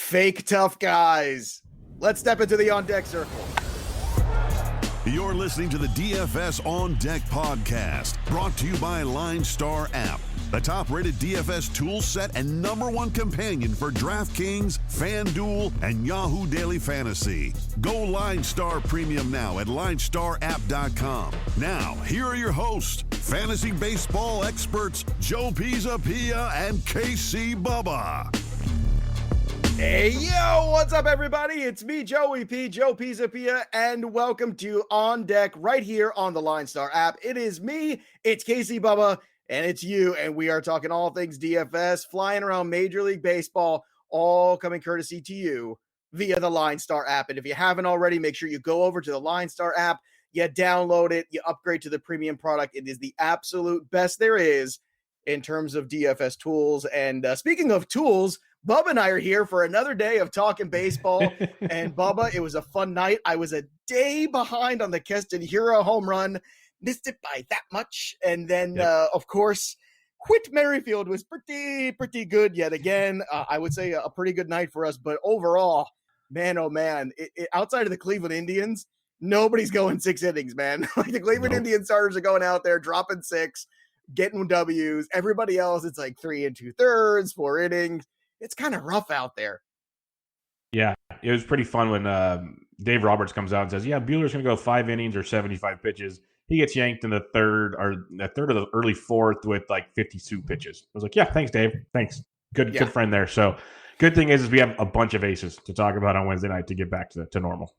Fake tough guys. Let's step into the on deck circle. You're listening to the DFS On Deck podcast, brought to you by LineStar App, the top-rated DFS tool set and #1 companion for DraftKings, FanDuel, and Yahoo Daily Fantasy. Go LineStar Premium now at LineStarApp.com. Now, here are your hosts, fantasy baseball experts Joe Pisapia and KC Bubba. Hey, yo, what's up, everybody? It's me, Joey P, Joe Pisapia, and welcome to On Deck right here on the LineStar app. It is me, it's KC Bubba, and it's you, and we are talking all things DFS, flying around Major League Baseball, all coming courtesy to you via the LineStar app. And if you haven't already, make sure you go over to the LineStar app, you download it, you upgrade to the premium product. It is the absolute best there is in terms of DFS tools. And speaking of tools, Bubba and I are here for another day of talking baseball. And Bubba, it was a fun night. I was a day behind on the Keston Hero home run, missed it by that much. And then, of course, Whit Merrifield was pretty good yet again. I would say a pretty good night for us. But overall, man, oh man, outside of the Cleveland Indians, nobody's going 6 innings, man. Like the Cleveland Indian starters are going out there, dropping 6, getting W's. Everybody else, it's like 3 2/3, 4 innings. It's kind of rough out there. Yeah, it was pretty fun when Dave Roberts comes out and says, yeah, Buehler's going to go 5 innings or 75 pitches. He gets yanked in the third of the early fourth with like 52 pitches. I was like, yeah, thanks, Dave. Thanks. Good friend there. So good thing is we have a bunch of aces to talk about on Wednesday night to get back to normal.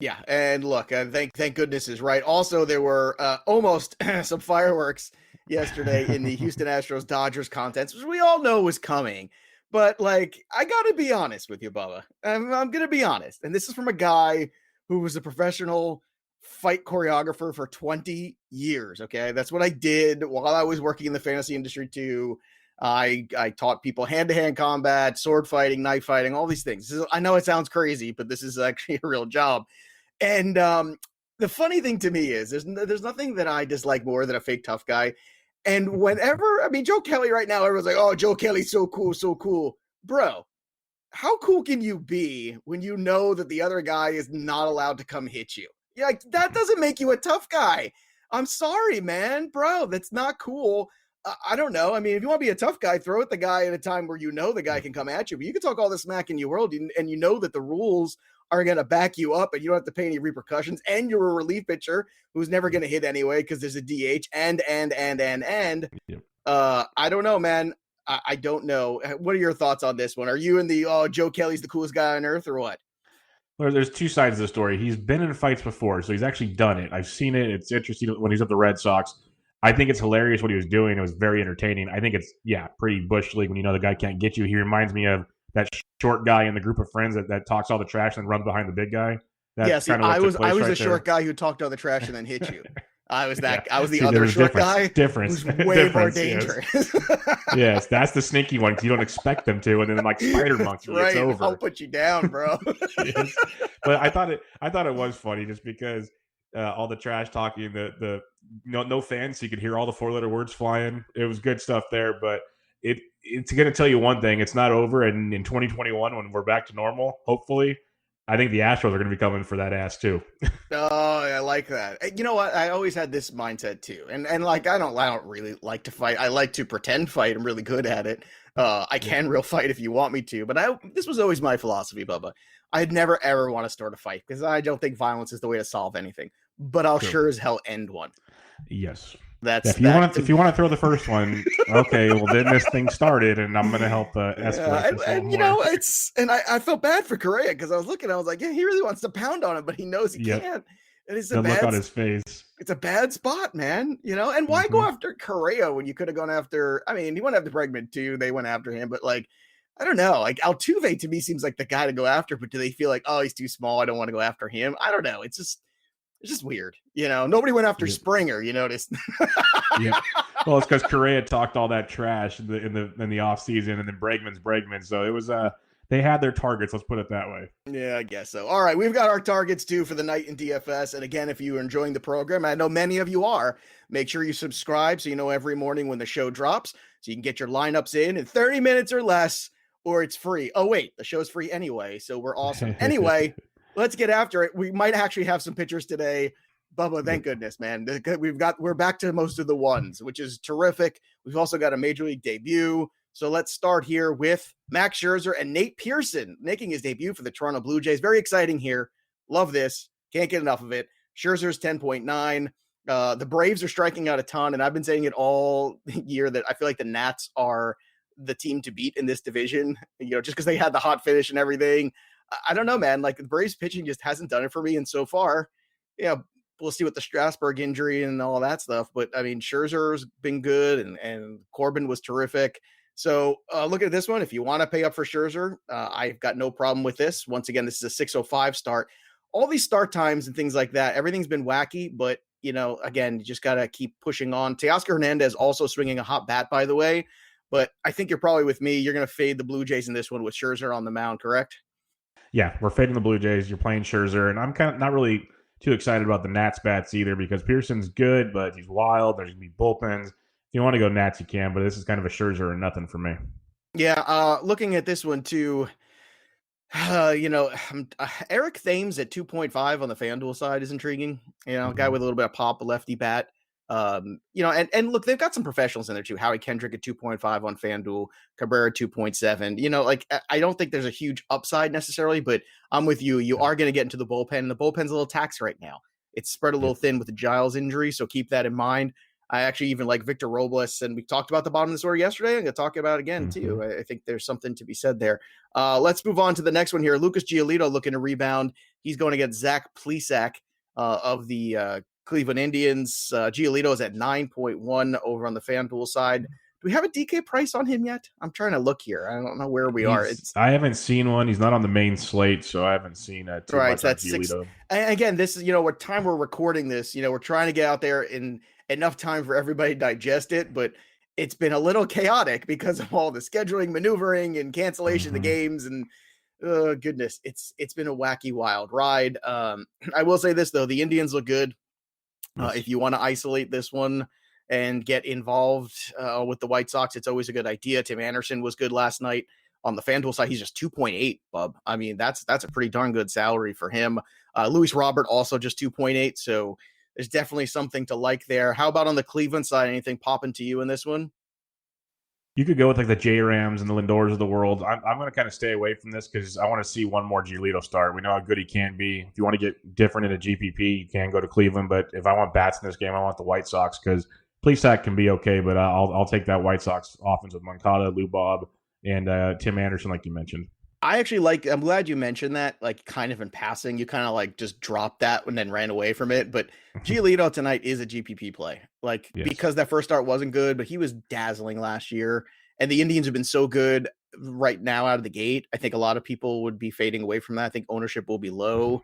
Yeah, and look, thank goodness is right. Also, there were almost some fireworks yesterday in the Houston Astros-Dodgers contest, which we all know was coming. But, like, I got to be honest with you, Bubba. I'm going to be honest. And this is from a guy who was a professional fight choreographer for 20 years, okay? That's what I did while I was working in the fantasy industry, too. I taught people hand-to-hand combat, sword fighting, knife fighting, all these things. I know it sounds crazy, but this is actually a real job. And the funny thing to me is there's nothing that I dislike more than a fake tough guy. And whenever, I mean, Joe Kelly right now, everyone's like, oh, Joe Kelly's so cool, so cool. Bro, how cool can you be when you know that the other guy is not allowed to come hit you? Yeah, like, that doesn't make you a tough guy. I'm sorry, man. Bro, that's not cool. I don't know. I mean, if you want to be a tough guy, throw at the guy at a time where you know the guy can come at you. But you can talk all the smack in your world, and you know that the rules are going to back you up and you don't have to pay any repercussions. And you're a relief pitcher who's never going to hit anyway because there's a DH and. Yep. I don't know, man. I don't know. What are your thoughts on this one? Are you in the, Joe Kelly's the coolest guy on earth or what? Well, there's two sides of the story. He's been in fights before, so he's actually done it. I've seen it. It's interesting when he's at the Red Sox. I think it's hilarious what he was doing. It was very entertaining. I think it's, pretty bush league when you know the guy can't get you. He reminds me of that short guy in the group of friends that talks all the trash and runs behind the big guy. Yes, I was a short guy who talked all the trash and then hit you. I was that. I was the other short guy. Difference. Who's way more dangerous. Yes, that's the sneaky one because you don't expect them to, and then like Spider Monkey, right. It's over. I'll put you down, bro. Yes. But I thought it was funny just because all the trash talking, the no fans, so you could hear all the 4-letter words flying. It was good stuff there, but it's going to tell you one thing: it's not over. And in 2021, when we're back to normal, hopefully, I think the Astros are going to be coming for that ass too. Oh, I like that. You know what? I always had this mindset too, and like I don't really like to fight. I like to pretend fight. I'm really good at it. I can real fight if you want me to, but this was always my philosophy, Bubba. I'd never ever want to start a fight because I don't think violence is the way to solve anything. But I'll sure as hell end one. Yes. If you want to throw the first one, okay. Well, then this thing started, and I'm going to help escalate. And you know, I felt bad for Correa because I was looking, I was like, yeah, he really wants to pound on him, but he knows he can't. And it's the look on his face. It's a bad spot, man. You know, and why go after Correa when you could have gone after? I mean, he went after Bregman too. They went after him, but like, I don't know. Like Altuve to me seems like the guy to go after, but do they feel like, oh, he's too small, I don't want to go after him? I don't know. It's just weird. You know, nobody went after Springer, you noticed. Yeah. Well, it's because Correa talked all that trash in the off season, and then Bregman. So it was they had their targets. Let's put it that way. Yeah, I guess so. All right, we've got our targets too for the night in DFS. And again, if you are enjoying the program, I know many of you are, make sure you subscribe so you know every morning when the show drops, so you can get your lineups in 30 minutes or less. or it's free. Oh, wait, the show's free anyway, so we're awesome. Anyway, let's get after it. We might actually have some pitchers today. Bubba, thank goodness, man. We're back to most of the ones, which is terrific. We've also got a major league debut. So let's start here with Max Scherzer and Nate Pearson making his debut for the Toronto Blue Jays. Very exciting here. Love this. Can't get enough of it. Scherzer's 10.9. The Braves are striking out a ton, and I've been saying it all year that I feel like the Nats are the team to beat in this division, just because they had the hot finish and everything. I don't know, man. Like, the Braves pitching just hasn't done it for me. And so far, we'll see with the Strasburg injury and all that stuff. But I mean, Scherzer's been good, and Corbin was terrific. So look at this one. If you want to pay up for Scherzer, I've got no problem with this. Once again, this is a 6:05 start. All these start times and things like that, everything's been wacky, but again, you just got to keep pushing on. Teoscar Hernandez also swinging a hot bat, by the way, but I think you're probably with me. You're going to fade the Blue Jays in this one with Scherzer on the mound, correct? Yeah, we're fading the Blue Jays. You're playing Scherzer, and I'm kind of not really too excited about the Nats bats either because Pearson's good, but he's wild. There's going to be bullpens. If you want to go Nats, you can, but this is kind of a Scherzer or nothing for me. Yeah, looking at this one too, Eric Thames at 2.5 on the FanDuel side is intriguing. Guy with a little bit of pop, a lefty bat. And look, they've got some professionals in there too. Howie Kendrick at 2.5 on FanDuel, Cabrera 2.7. I don't think there's a huge upside necessarily, but I'm with you. You are going to get into the bullpen, and the bullpen's a little taxed right now. It's spread a little thin with the Giles injury, so keep that in mind. I actually even like Victor Robles, and we talked about the bottom of this order yesterday. I'm going to talk about it again, too. I think there's something to be said there. Let's move on to the next one here. Lucas Giolito looking to rebound. He's going against Zach Plesac of the Cleveland Indians. Giolito is at 9.1 over on the FanDuel side. Do we have a DK price on him yet? I'm trying to look here. I don't know where we are. I haven't seen one. He's not on the main slate, so I haven't seen too much on Giolito. Again, this is, what time we're recording this. We're trying to get out there in enough time for everybody to digest it, but it's been a little chaotic because of all the scheduling, maneuvering, and cancellation of the games. And goodness, it's been a wacky, wild ride. I will say this, though. The Indians look good. If you want to isolate this one and get involved with the White Sox, it's always a good idea. Tim Anderson was good last night. On the FanDuel side, he's just 2.8, Bub. I mean, that's a pretty darn good salary for him. Luis Robert also just 2.8, so there's definitely something to like there. How about on the Cleveland side? Anything popping to you in this one? You could go with like the J-Rams and the Lindors of the world. I'm going to kind of stay away from this because I want to see one more Giolito start. We know how good he can be. If you want to get different in a GPP, you can go to Cleveland. But if I want bats in this game, I want the White Sox because Plesac can be okay, but I'll take that White Sox offense with Moncada, Lou Bob, and Tim Anderson, like you mentioned. I'm glad you mentioned that, like, kind of in passing. You kind of like just dropped that and then ran away from it. But Giolito tonight is a GPP play, because that first start wasn't good, but he was dazzling last year. And the Indians have been so good right now out of the gate. I think a lot of people would be fading away from that. I think ownership will be low.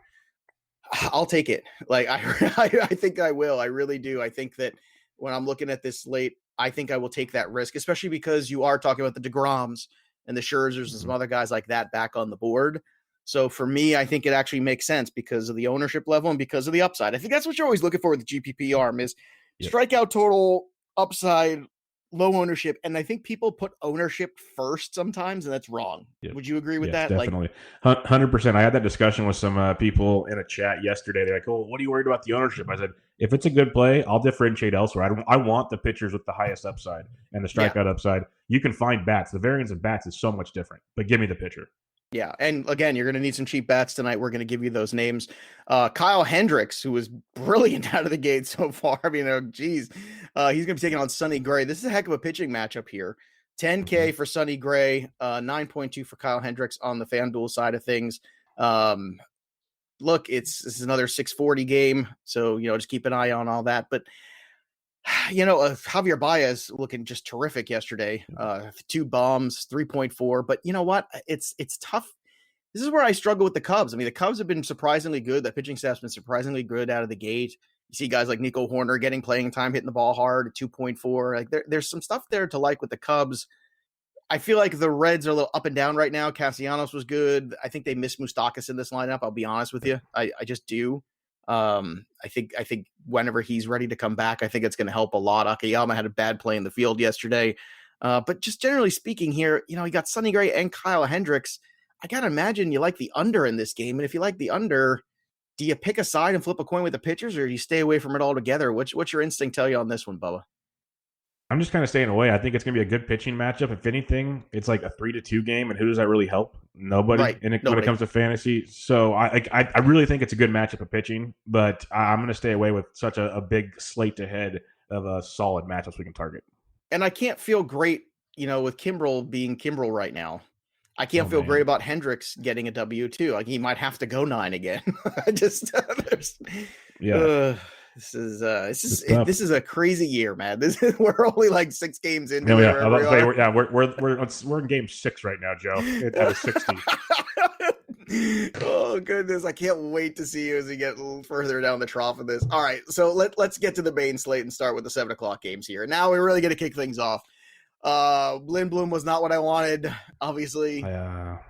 I'll take it. Like, I think I will. I really do. I think that when I'm looking at this slate, I think I will take that risk, especially because you are talking about the DeGroms and the Scherzers and some other guys like that back on the board. So for me, I think it actually makes sense because of the ownership level and because of the upside. I think that's what you're always looking for with the GPP arm is strikeout total, upside, low ownership. And I think people put ownership first sometimes, and that's wrong. Would you agree with that? Definitely. 100%. I had that discussion with some people in a chat yesterday. They're like, oh, what are you worried about the ownership? I said, if it's a good play, I'll differentiate elsewhere. I want the pitchers with the highest upside and the strikeout upside. You can find bats. The variance of bats is so much different, but give me the pitcher. Yeah. And again, you're going to need some cheap bats tonight. We're going to give you those names. Kyle Hendricks, who was brilliant out of the gate so far. I mean, he's going to be taking on Sonny Gray. This is a heck of a pitching matchup here. 10K for Sonny Gray, 9.2 for Kyle Hendricks on the FanDuel side of things. Look, this is another 640 game. So, just keep an eye on all that. But, Javier Baez looking just terrific yesterday. 2 bombs, 3.4. But you know what? It's tough. This is where I struggle with the Cubs. I mean, the Cubs have been surprisingly good. The pitching staff's been surprisingly good out of the gate. You see guys like Nico Horner getting playing time, hitting the ball hard at 2.4. Like there's some stuff there to like with the Cubs. I feel like the Reds are a little up and down right now. Castellanos was good. I think they missed Moustakas in this lineup. I'll be honest with you. I just do. I think whenever he's ready to come back, I think it's going to help a lot. Akiyama had a bad play in the field yesterday. But just generally speaking here, you got Sonny Gray and Kyle Hendricks. I got to imagine you like the under in this game. And if you like the under, do you pick a side and flip a coin with the pitchers, or do you stay away from it altogether? What's your instinct tell you on this one, Bubba? I'm just kind of staying away. I think it's going to be a good pitching matchup. If anything, it's like a 3-2 game, and who does that really help? Nobody. Right. When it comes to fantasy. So I really think it's a good matchup of pitching, but I'm going to stay away with such a big slate ahead of a solid matchups we can target. And I can't feel great, with Kimbrel being Kimbrel right now. I can't feel great about Hendricks getting a W too. Like he might have to go 9 again. I just this is a crazy year, man. We're only like 6 games into we're in game 6 right now, Joe. Out of 60. Oh goodness, I can't wait to see you as we get a little further down the trough of this. All right, so let's get to the main slate and start with the 7:00 games here. Now we're really going to kick things off. Lindblom was not what I wanted, obviously.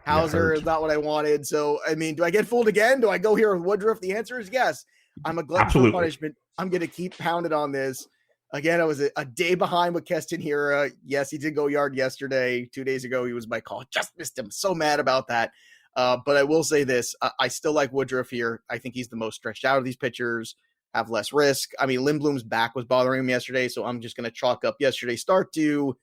Hauser is not what I wanted. So, I mean, do I get fooled again? Do I go here with Woodruff? The answer is yes. I'm a glutton for punishment. I'm going to keep pounding on this. Again, I was a day behind with Keston here. Yes, he did go yard yesterday. 2 days ago, he was my call. Just missed him. So mad about that. But I will say this. I still like Woodruff here. I think he's the most stretched out of these pitchers, have less risk. I mean, Lindblom's back was bothering him yesterday, so I'm just going to chalk up yesterday's start to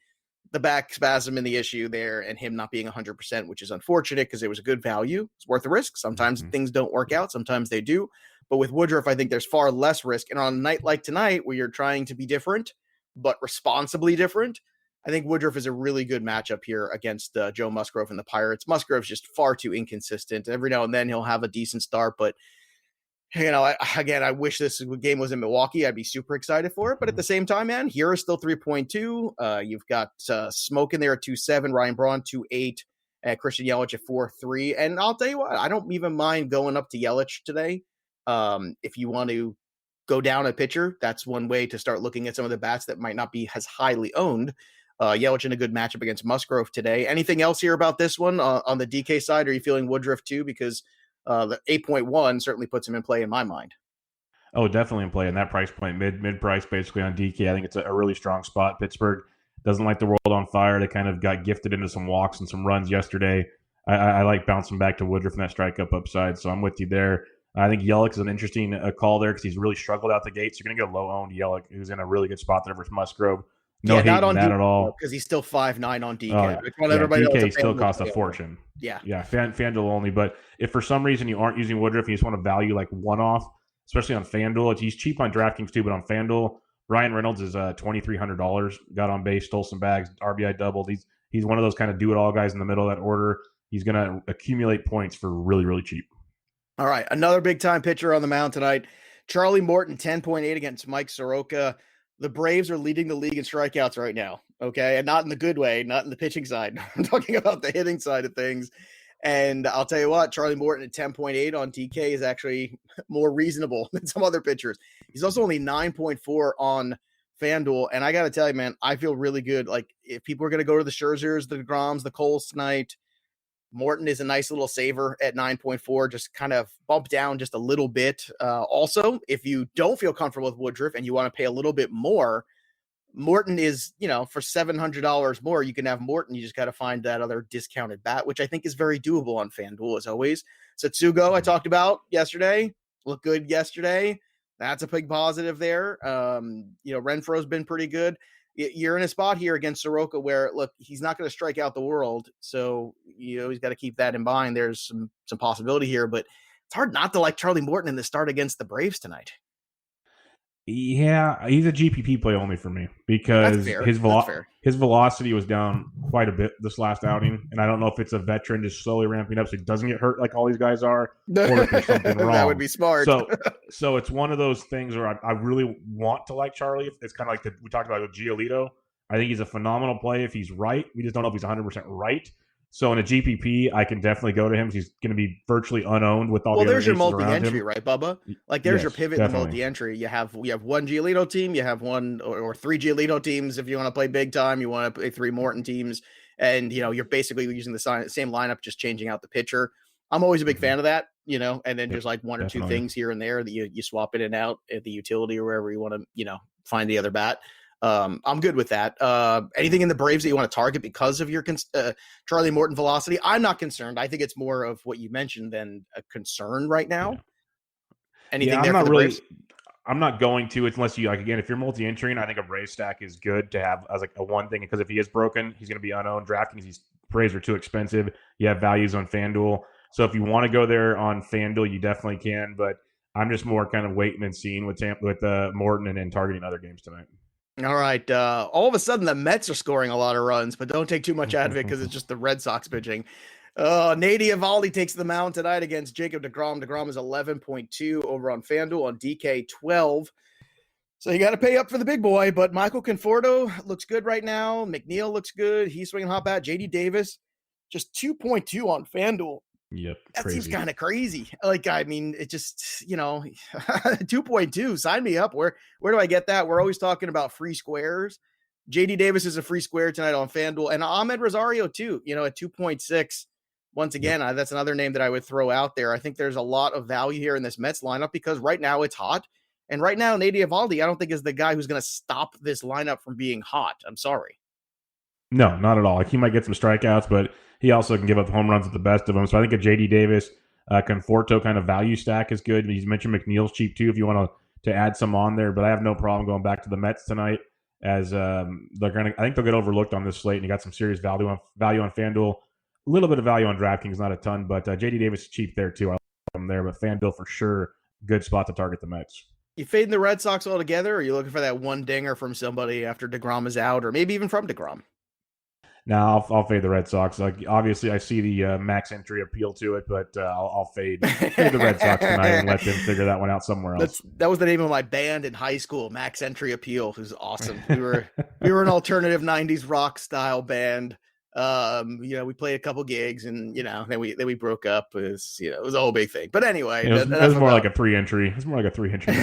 the back spasm in the issue there and him not being 100%, which is unfortunate because it was a good value. It's worth the risk. Sometimes things don't work out. Sometimes they do. But with Woodruff, I think there's far less risk. And on a night like tonight, where you're trying to be different, but responsibly different, I think Woodruff is a really good matchup here against Joe Musgrove and the Pirates. Musgrove's just far too inconsistent. Every now and then he'll have a decent start, but I wish this game was in Milwaukee. I'd be super excited for it. But at the same time, man, here is still 3.2. You've got Smoke in there at 2.7, Ryan Braun 2.8, Christian Yelich at 4.3. And I'll tell you what, I don't even mind going up to Yelich today. If you want to go down a pitcher, that's one way to start looking at some of the bats that might not be as highly owned. Yelich in a good matchup against Musgrove today. Anything else here about this one on the DK side? Are you feeling Woodruff too? Because the 8.1 certainly puts him in play in my mind. Oh, definitely in play in that price point, mid price basically on DK. I think it's a really strong spot. Pittsburgh doesn't like the world on fire. They kind of got gifted into some walks and some runs yesterday. I like bouncing back to Woodruff from that strike up upside, so I'm with you there. I think Yelich is an interesting call there because he's really struggled out the gate. So you're going to go low owned Yelich, who's in a really good spot there versus Musgrove. No hate on that at all. Because he's still 5.9 on DK. DK still costs a fortune. Yeah. FanDuel only. But if for some reason you aren't using Woodruff, you just want to value like one-off, especially on FanDuel. He's cheap on DraftKings too, but on FanDuel, Ryan Reynolds is $2,300. Got on base, stole some bags, RBI doubled. He's one of those kind of do-it-all guys in the middle of that order. He's going to accumulate points for really, really cheap. All right, another big-time pitcher on the mound tonight. Charlie Morton, 10.8 against Mike Soroka. The Braves are leading the league in strikeouts right now, okay? And not in the good way, not in the pitching side. I'm talking about the hitting side of things. And I'll tell you what, Charlie Morton at 10.8 on DK is actually more reasonable than some other pitchers. He's also only 9.4 on FanDuel. And I got to tell you, man, I feel really good. Like, if people are going to go to the Scherzers, the DeGroms, the Coles tonight, Morton is a nice little saver at 9.4, just kind of bump down just a little bit. Also, if you don't feel comfortable with Woodruff and you want to pay a little bit more, Morton is, for $700 more, you can have Morton. You just got to find that other discounted bat, which I think is very doable on FanDuel as always. Satsugo, I talked about yesterday, looked good yesterday. That's a big positive there. Renfroe's been pretty good. You're in a spot here against Soroka where, look, he's not going to strike out the world. So, he's got to keep that in mind. There's some possibility here, but it's hard not to like Charlie Morton in the start against the Braves tonight. Yeah, he's a GPP play only for me because his velocity was down quite a bit this last outing. And I don't know if it's a veteran just slowly ramping up so he doesn't get hurt like all these guys are, or if there's something wrong. That would be smart. So it's one of those things where I really want to like Charlie. It's kind of like we talked about with Giolito. I think he's a phenomenal play if he's right. We just don't know if he's 100% right. So in a GPP, I can definitely go to him. He's going to be virtually unowned with all the other aces around him. Well, there's your multi-entry, right, Bubba? Like, there's your pivot in the multi-entry. You have one Giolito team, you have one or three Giolito teams if you want to play big time. You want to play 3 Morton teams, and you're basically using the same lineup, just changing out the pitcher. I'm always a big fan of that, and then just like one or two things here and there that you swap in and out at the utility or wherever you want to, find the other bat. I'm good with that. Anything in the Braves that you want to target because of your Charlie Morton velocity? I'm not concerned. I think it's more of what you mentioned than a concern right now. Yeah. Anything I'm there for not the really. Braves? I'm not going to, unless you, like, again, if you're multi-entering, I think a Braves stack is good to have as like a one thing, because if he is broken, he's going to be unowned. DraftKings, Braves are too expensive. You have values on FanDuel. So if you want to go there on FanDuel, you definitely can. But I'm just more kind of waiting and seeing with Morton and then targeting other games tonight. All right. All of a sudden, the Mets are scoring a lot of runs, but don't take too much out of it because it's just the Red Sox pitching. Nady Eovaldi takes the mound tonight against Jacob deGrom. deGrom is 11.2 over on FanDuel, on DK 12. So you got to pay up for the big boy, but Michael Conforto looks good right now. McNeil looks good. He's swinging hot bat. JD Davis, just 2.2 on FanDuel. Yep. That Crazy. seems kind of crazy. Like, I mean, it just, 2.2, sign me up. Where do I get that? We're always talking about free squares. JD Davis is a free square tonight on FanDuel, and Ahmed Rosario too, at 2.6. Once again, that's another name that I would throw out there. I think there's a lot of value here in this Mets lineup because right now it's hot. And right now, Nady Eovaldi, I don't think is the guy who's going to stop this lineup from being hot. I'm sorry. No, not at all. Like, he might get some strikeouts, but he also can give up home runs at the best of them. So I think a JD Davis, Conforto kind of value stack is good. He's mentioned McNeil's cheap too if you want to add some on there. But I have no problem going back to the Mets tonight, as I think they'll get overlooked on this slate, and you got some serious value on FanDuel. A little bit of value on DraftKings, not a ton, but JD Davis is cheap there too. I like him there, but FanDuel for sure, good spot to target the Mets. You fading the Red Sox altogether, or are you looking for that one dinger from somebody after deGrom is out, or maybe even from deGrom? Now I'll fade the Red Sox. Like, obviously, I see the max entry appeal to it, but I'll fade the Red Sox tonight and let them figure that one out somewhere else. That was the name of my band in high school, Max Entry Appeal. It was awesome. We were an alternative '90s rock style band. We played a couple gigs, and then we broke up. It was a whole big thing. But anyway, it was more like a 3-entry. It was more like a 3-entry.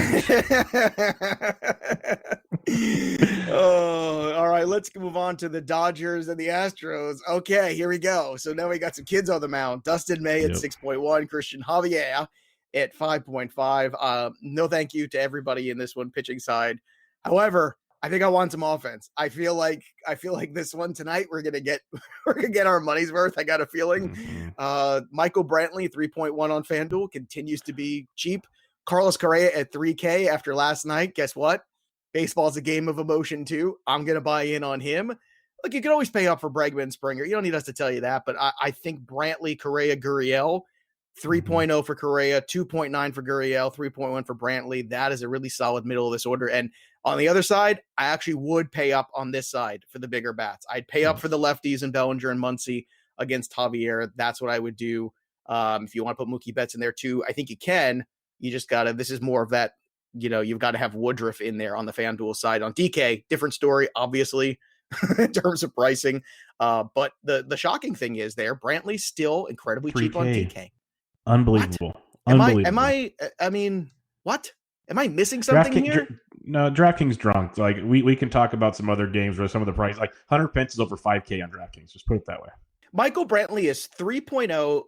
Oh, all right. Let's move on to the Dodgers and the Astros. Okay, here we go. So now we got some kids on the mound. Dustin May at 6.1, Christian Javier at 5.5. No thank you to everybody in this one pitching side. However, I think I want some offense. I feel like this one tonight we're gonna get our money's worth. I got a feeling. Michael Brantley 3.1 on FanDuel continues to be cheap. Carlos Correa at 3K after last night. Guess what? Baseball's a game of emotion too. I'm gonna buy in on him. Look, you can always pay up for Bregman and Springer. You don't need us to tell you that, but I think Brantley, Correa, Gurriel, 3.0 for Correa, 2.9 for Gurriel, 3.1 for Brantley. That is a really solid middle of this order. And on the other side, I actually would pay up on this side for the bigger bats. I'd pay up for the lefties and Bellinger and Muncy against Javier. That's what I would do. If you want to put Mookie Betts in there too, I think you can. You just got to, this is more of that, you've got to have Woodruff in there on the FanDuel side. On DK, different story, obviously, in terms of pricing. But the shocking thing is Brantley's still incredibly 3K. Cheap on DK. Unbelievable. What? Unbelievable. What? Am I missing something here? No, DraftKings drunk. Like, we can talk about some other games where some of the price, like Hunter Pence is over 5K on DraftKings. Just put it that way. Michael Brantley is 3.0.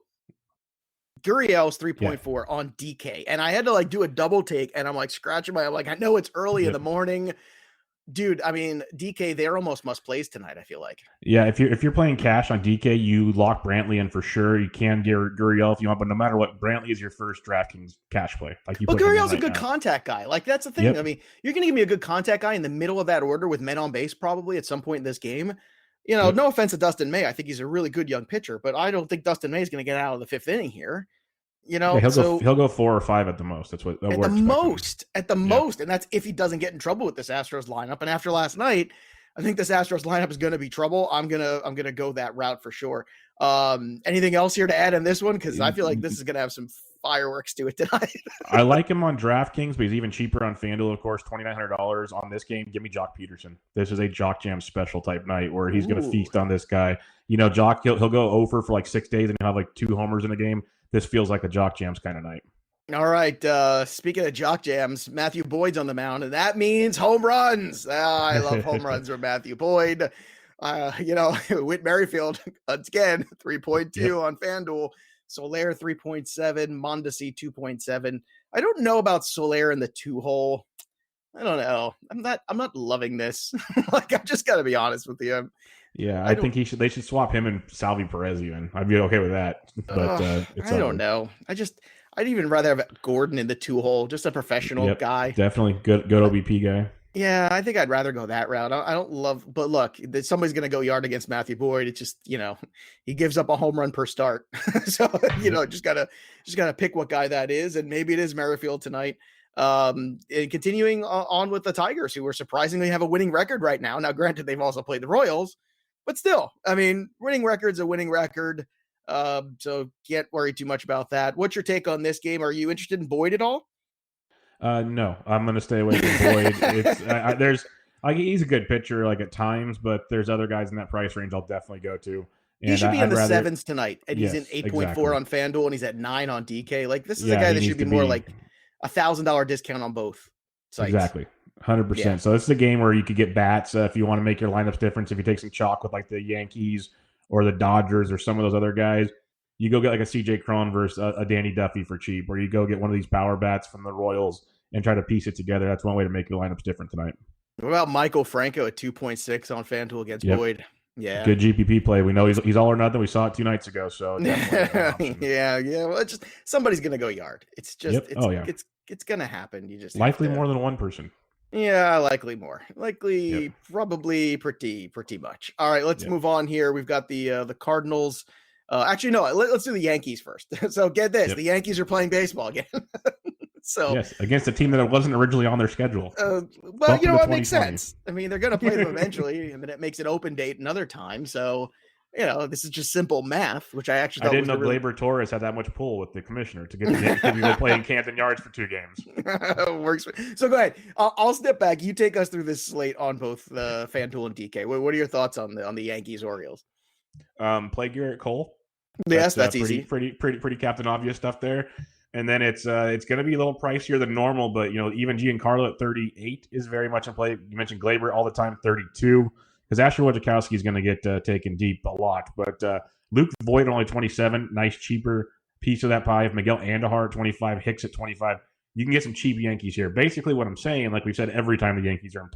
Gurriel's 3.4 on DK. And I had to do a double take, and I'm scratching I'm I know it's early in the morning. Dude, I mean, DK, they're almost must plays tonight, I feel like. Yeah, if you're playing cash on DK, you lock Brantley in for sure. You can get Gurriel if you want, but no matter what, Brantley is your first DraftKings cash play. But Gurriel's a good contact guy. That's the thing. Yep. I mean, you're going to give me a good contact guy in the middle of that order with men on base probably at some point in this game. No offense to Dustin May. I think he's a really good young pitcher, but I don't think Dustin May is going to get out of the fifth inning here. He'll go 4 or 5 at the most. That's what at the most, and that's if he doesn't get in trouble with this Astros lineup. And after last night, I think this Astros lineup is going to be trouble. I'm gonna go that route for sure. Anything else here to add in this one? Because I feel like this is gonna have some fireworks to it tonight. I like him on DraftKings, but he's even cheaper on FanDuel, of course, $2,900 on this game. Give me Jock Peterson. This is a Jock Jam special type night where he's going to feast on this guy. Jock, he'll go over for 6 days and he'll have 2 homers in a game. This feels like a Jock Jams kind of night. All right. Speaking of Jock Jams, Matthew Boyd's on the mound, and that means home runs. I love home runs for Matthew Boyd. Whit Merrifield, again, 3.2 on FanDuel. Soler 3.7, Mondesi 2.7. I don't know about Soler in the 2-hole. I don't know. I'm not loving this. Like, I'm just gotta be honest with you. I think they should swap him and Salvi Perez even. I'd be okay with that. But it's I don't hard. know. I'd even rather have Gordon in the 2-hole, just a professional guy. Definitely good OBP guy. Yeah, I think I'd rather go that route. I don't love, but look, somebody's going to go yard against Matthew Boyd. It's just, he gives up a home run per start. So, just gotta pick what guy that is. And maybe it is Merrifield tonight. And continuing on with the Tigers, who are surprisingly have a winning record right now. Now, granted, they've also played the Royals, but still, I mean, winning record's a winning record. So can't worry too much about that. What's your take on this game? Are you interested in Boyd at all? No, I'm going to stay away from Boyd. He's a good pitcher, like at times, but there's other guys in that price range I'll definitely go to. And he should be in the sevens tonight, and he's in 8.4 exactly. on FanDuel, and he's at 9 on DK. Like, this is a guy that should be more like $1,000 discount on both sites. Exactly, 100%. Yeah. So this is a game where you could get bats if you want to make your lineups different. If you take some chalk with like the Yankees or the Dodgers or some of those other guys, you go get like a CJ Cron versus a Danny Duffy for cheap, or you go get one of these power bats from the Royals and try to piece it together. That's one way to make your lineups different tonight. What about Michael Franco at 2.6 on FanDuel against Boyd? Yeah, good GPP play. We know he's all or nothing. We saw it 2 nights ago. So yeah. Well, it's just somebody's gonna go yard. It's just it's gonna happen. You just likely more than one person. Yeah, likely more. Likely, probably pretty much. All right, let's move on here. We've got the Cardinals. Actually, no. Let's do the Yankees first. So get this: the Yankees are playing baseball again. So yes, against a team that wasn't originally on their schedule. Well, you know what makes sense. I mean, they're going to play them eventually, and then it makes an open date another time. So, this is just simple math, which I actually thought I didn't know Gleyber Torres had that much pull with the commissioner to get the Yankees to be playing Canton Yards for 2 games. Works. So go ahead. I'll step back. You take us through this slate on both the FanDuel and DK. What are your thoughts on the Yankees Orioles? Play Garrett Cole. Yes, that's easy. Pretty Captain Obvious stuff there. And then it's going to be a little pricier than normal, but even Giancarlo at 38 is very much in play. You mentioned Gleyber all the time, 32, because Asher Wojciechowski is going to get taken deep a lot. But Luke Voigt only 27, nice cheaper piece of that pie. If Miguel Andujar at 25, Hicks at 25, you can get some cheap Yankees here. Basically, what I'm saying, like we said, every time the Yankees are in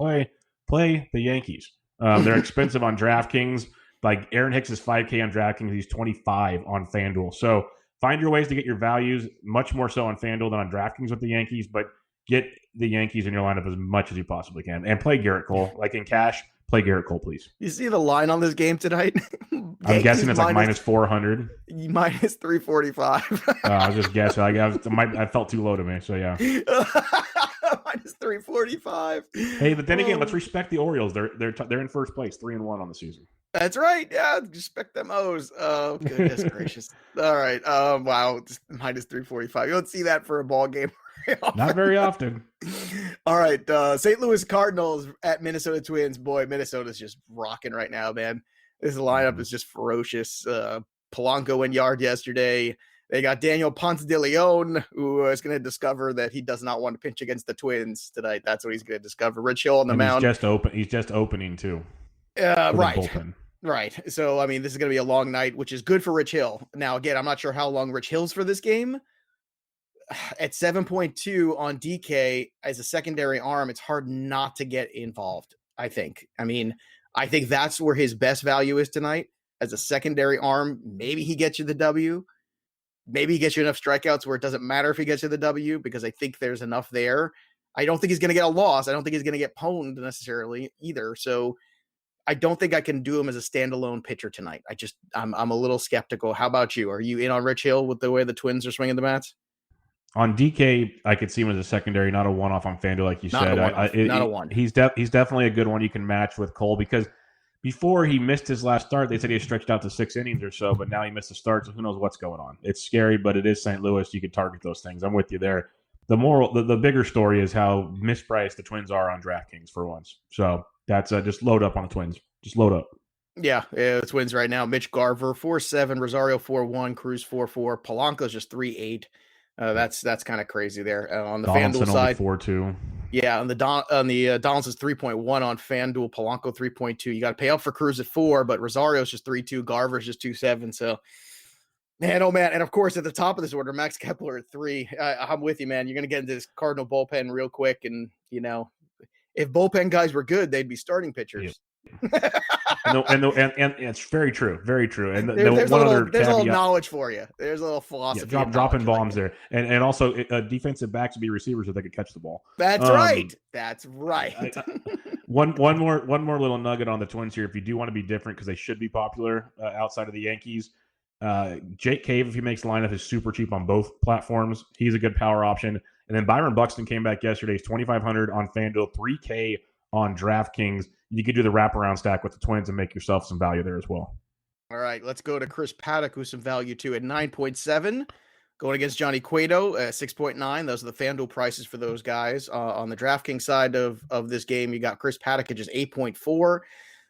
play the Yankees. They're expensive on DraftKings. Like Aaron Hicks is $5K on DraftKings. He's 25 on FanDuel. So find your ways to get your values, much more so on FanDuel than on DraftKings with the Yankees, but get the Yankees in your lineup as much as you possibly can. And play Garrett Cole. Like in cash, play Garrett Cole, please. You see the line on this game tonight? I'm guessing it's like minus 400. Minus 345. I was just guessing. I felt too low to me, so yeah. Minus 345. Hey, but then again, let's respect the Orioles. They're in first place, 3-1 on the season. That's right. Yeah, respect them O's. Oh, goodness gracious. All right. Wow. Minus 345. You don't see that for a ball game. Not very often. All right. St. Louis Cardinals at Minnesota Twins. Boy, Minnesota's just rocking right now, man. This lineup is just ferocious. Polanco went yard yesterday. They got Daniel Ponce de Leon, who is going to discover that he does not want to pitch against the Twins tonight. That's what he's going to discover. Rich Hill on the mound. He's just opening too. Right. So, I mean, this is going to be a long night, which is good for Rich Hill. Now, again, I'm not sure how long Rich Hill's for this game. At 7.2 on DK as a secondary arm, it's hard not to get involved, I think. I mean, I think that's where his best value is tonight. As a secondary arm, maybe he gets you the W. Maybe he gets you enough strikeouts where it doesn't matter if he gets you the W, because I think there's enough there. I don't think he's going to get a loss. I don't think he's going to get pwned necessarily either. So I don't think I can do him as a standalone pitcher tonight. I'm a little skeptical. How about you? Are you in on Rich Hill with the way the Twins are swinging the bats? On DK, I could see him as a secondary, not a one-off on FanDuel, like you said. Not a one. He's definitely a good one you can match with Cole, because before he missed his last start, they said he had stretched out to 6 innings or so, but now he missed the start, so who knows what's going on. It's scary, but it is St. Louis. You could target those things. I'm with you there. The bigger story is how mispriced the Twins are on DraftKings for once. So that's just load up on the Twins. Just load up. Yeah, the Twins right now. Mitch Garver 4.7, Rosario 4.1, Cruz 4.4, Polanco's just 3.8. That's kind of crazy there on the FanDuel side. 4.2. Yeah, on the Donaldson's 3.1 on FanDuel, Polanco 3.2. You got to pay up for Cruz at 4, but Rosario's just 3.2, Garver's just 2.7. So, man, oh man, and of course at the top of this order, Max Kepler at 3. I'm with you, man. You're gonna get into this Cardinal bullpen real quick, and if bullpen guys were good, they'd be starting pitchers. And it's very true, very true. And there's one a other little knowledge for you. There's a little philosophy. Dropping bombs there, and also defensive backs would be receivers so they could catch the ball. That's right. That's right. One more little nugget on the Twins here. If you do want to be different, because they should be popular outside of the Yankees, Jake Cave, if he makes the lineup, is super cheap on both platforms. He's a good power option. And then Byron Buxton came back yesterday. He's $2,500 on FanDuel, $3K on DraftKings. You could do the wraparound stack with the Twins and make yourself some value there as well. All right, let's go to Chris Paddock, who's some value too at 9.7. Going against Johnny Cueto at 6.9. Those are the FanDuel prices for those guys. On the DraftKings side of this game, you got Chris Paddock at just 8.4.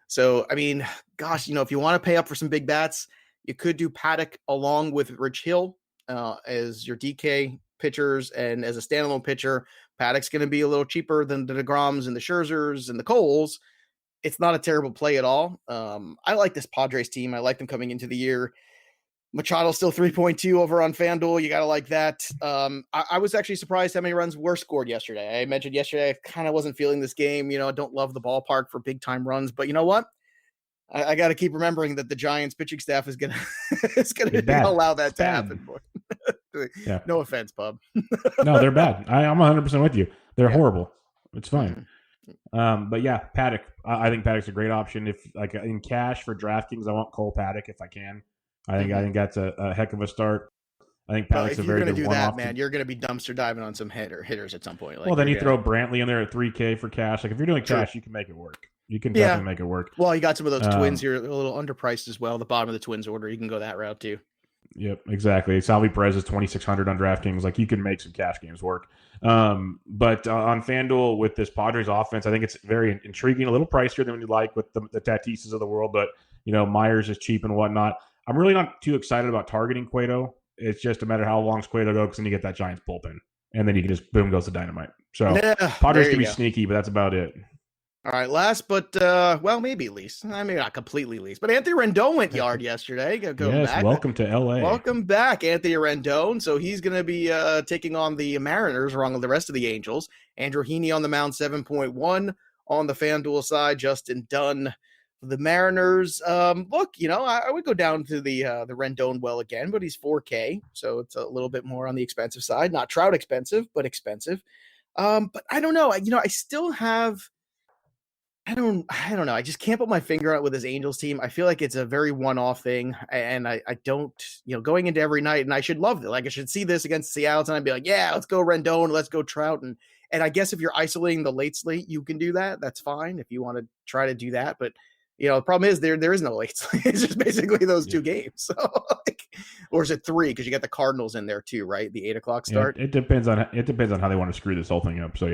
So, I mean, gosh, if you want to pay up for some big bats, you could do Paddock along with Rich Hill as your DK pitchers, and as a standalone pitcher, Paddock's going to be a little cheaper than the DeGroms and the Scherzers and the Coles. It's not a terrible play at all. I like this Padres team. I like them coming into the year. Machado's still 3.2 over on FanDuel. You got to like that. I was actually surprised how many runs were scored yesterday. I mentioned yesterday I kind of wasn't feeling this game. I don't love the ballpark for big time runs, but you know what? I got to keep remembering that the Giants pitching staff is gonna allow that to happen. Yeah. No offense, Bub. No, they're bad. I'm 100% with you. They're horrible. It's fine. But yeah, Paddock. I think Paddock's a great option. If like in cash for DraftKings, I want Cole Paddock if I can. I think that's a heck of a start. I think Paddock's a very good one. If you're going to do that, man, you're going to be dumpster diving on some hitters at some point. Then you throw Brantley in there at 3K for cash. Like if you're doing cash, you can make it work. You can definitely make it work. Well, you got some of those Twins here, a little underpriced as well. The bottom of the Twins order, you can go that route too. Yep, exactly. Salvi Perez is 2,600 on DraftKings. Like you can make some cash games work. But on FanDuel with this Padres offense, I think it's very intriguing. A little pricier than you like with the Tatises of the world, but Myers is cheap and whatnot. I'm really not too excited about targeting Cueto. It's just a matter of how long's Cueto go, because then you get that Giants bullpen, and then you can just boom goes the dynamite. So Padres can be sneaky, but that's about it. All right, last but maybe least. I mean, not completely least, but Anthony Rendell went yard yesterday. Back. Welcome to LA. Welcome back, Anthony Rendell. So he's going to be taking on the Mariners, along with the rest of the Angels. Andrew Heaney on the mound, 7.1 on the FanDuel side. Justin Dunn for the Mariners. Look, I would go down to the Rendon well again, but he's 4K, so it's a little bit more on the expensive side. Not Trout expensive, but expensive. But I don't know. I still have. I don't know. I just can't put my finger on it with this Angels team. I feel like it's a very one-off thing, and I don't, going into every night, and I should love it. Like I should see this against Seattle, and I'd be like, yeah, let's go Rendon, let's go Trout, and I guess if you're isolating the late slate, you can do that. That's fine if you want to try to do that. But the problem is there is no late slate. It's just basically those two games. So, or is it 3? Because you got the Cardinals in there too, right? The 8:00 start. Yeah, it depends on how they want to screw this whole thing up. So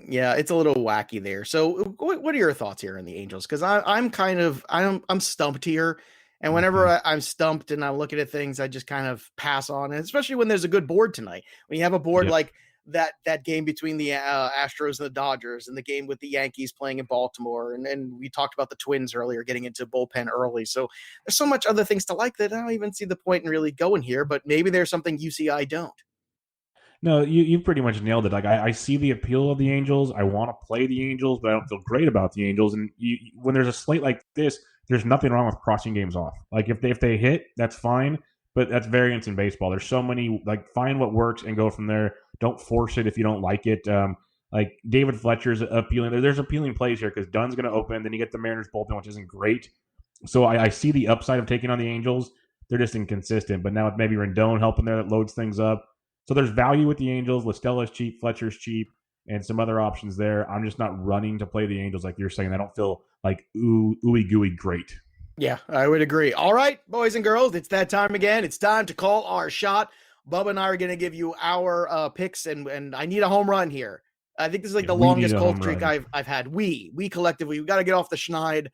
yeah, it's a little wacky there. So what are your thoughts here on the Angels? Because I'm stumped here, and whenever I'm stumped and I'm looking at things, I just kind of pass on it. Especially when there's a good board tonight. When you have a board like that game between the Astros and the Dodgers, and the game with the Yankees playing in Baltimore, and we talked about the Twins earlier getting into bullpen early. So there's so much other things to like that I don't even see the point in really going here. But maybe there's something you see I don't. No, you pretty much nailed it. Like I see the appeal of the Angels. I want to play the Angels, but I don't feel great about the Angels. And when there's a slate like this, there's nothing wrong with crossing games off. Like if they hit, that's fine. But that's variance in baseball. There's so many, find what works and go from there. Don't force it if you don't like it. Like David Fletcher's appealing. There's appealing plays here because Dunn's going to open. Then you get the Mariners bullpen, which isn't great. So I see the upside of taking on the Angels. They're just inconsistent. But now with maybe Rendon helping there, that loads things up. So there's value with the Angels. Listella's cheap. Fletcher's cheap. And some other options there. I'm just not running to play the Angels like you're saying. I don't feel like ooey gooey great. Yeah, I would agree. All right, boys and girls, it's that time again. It's time to call our shot. Bubba and I are going to give you our picks, and I need a home run here. I think this is the longest cold streak I've had. We collectively, we got to get off the schneid.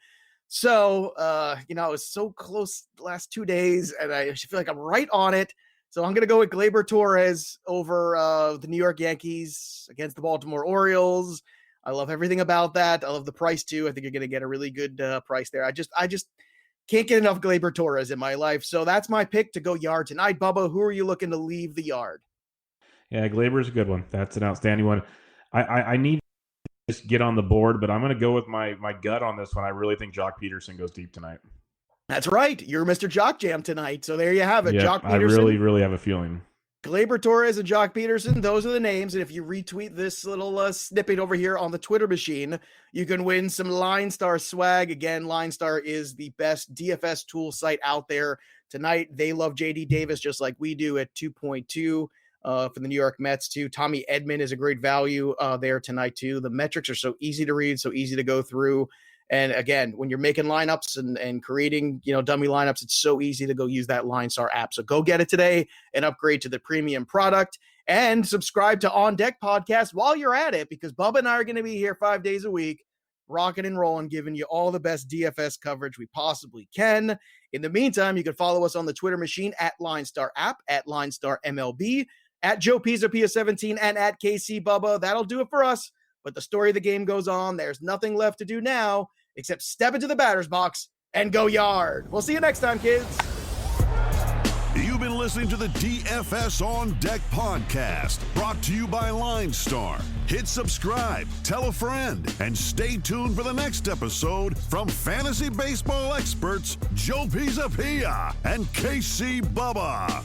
So, I was so close the last 2 days, and I feel like I'm right on it. So I'm going to go with Gleyber Torres over the New York Yankees against the Baltimore Orioles. I love everything about that. I love the price too. I think you're going to get a really good price there. I just can't get enough Gleyber Torres in my life. So that's my pick to go yard tonight. Bubba, who are you looking to leave the yard? Yeah, Gleyber is a good one. That's an outstanding one. I need just get on the board, but I'm going to go with my gut on this one. I really think Jock Peterson goes deep tonight. That's right. You're Mr. Jock Jam tonight. So there you have it. Yep, Jock Peterson. I really have a feeling. Gleyber Torres and Jock Peterson, those are the names. And if you retweet this little snippet over here on the Twitter machine, you can win some LineStar swag. Again, LineStar is the best DFS tool site out there. Tonight, they love JD Davis just like we do at 2.2 for the New York Mets too. Tommy Edman is a great value there tonight too. The metrics are so easy to read, so easy to go through. And again, when you're making lineups and creating, dummy lineups, it's so easy to go use that LineStar app. So go get it today and upgrade to the premium product and subscribe to On Deck Podcast while you're at it, because Bubba and I are going to be here 5 days a week, rocking and rolling, giving you all the best DFS coverage we possibly can. In the meantime, you can follow us on the Twitter machine at LineStar App, at LineStar MLB, at Joe Pisapia 17, and at KC Bubba. That'll do it for us. But the story of the game goes on. There's nothing left to do now except step into the batter's box and go yard. We'll see you next time, kids. You've been listening to the DFS On Deck podcast, brought to you by LineStar. Hit subscribe, tell a friend, and stay tuned for the next episode from fantasy baseball experts Joe Pisapia and KC Bubba.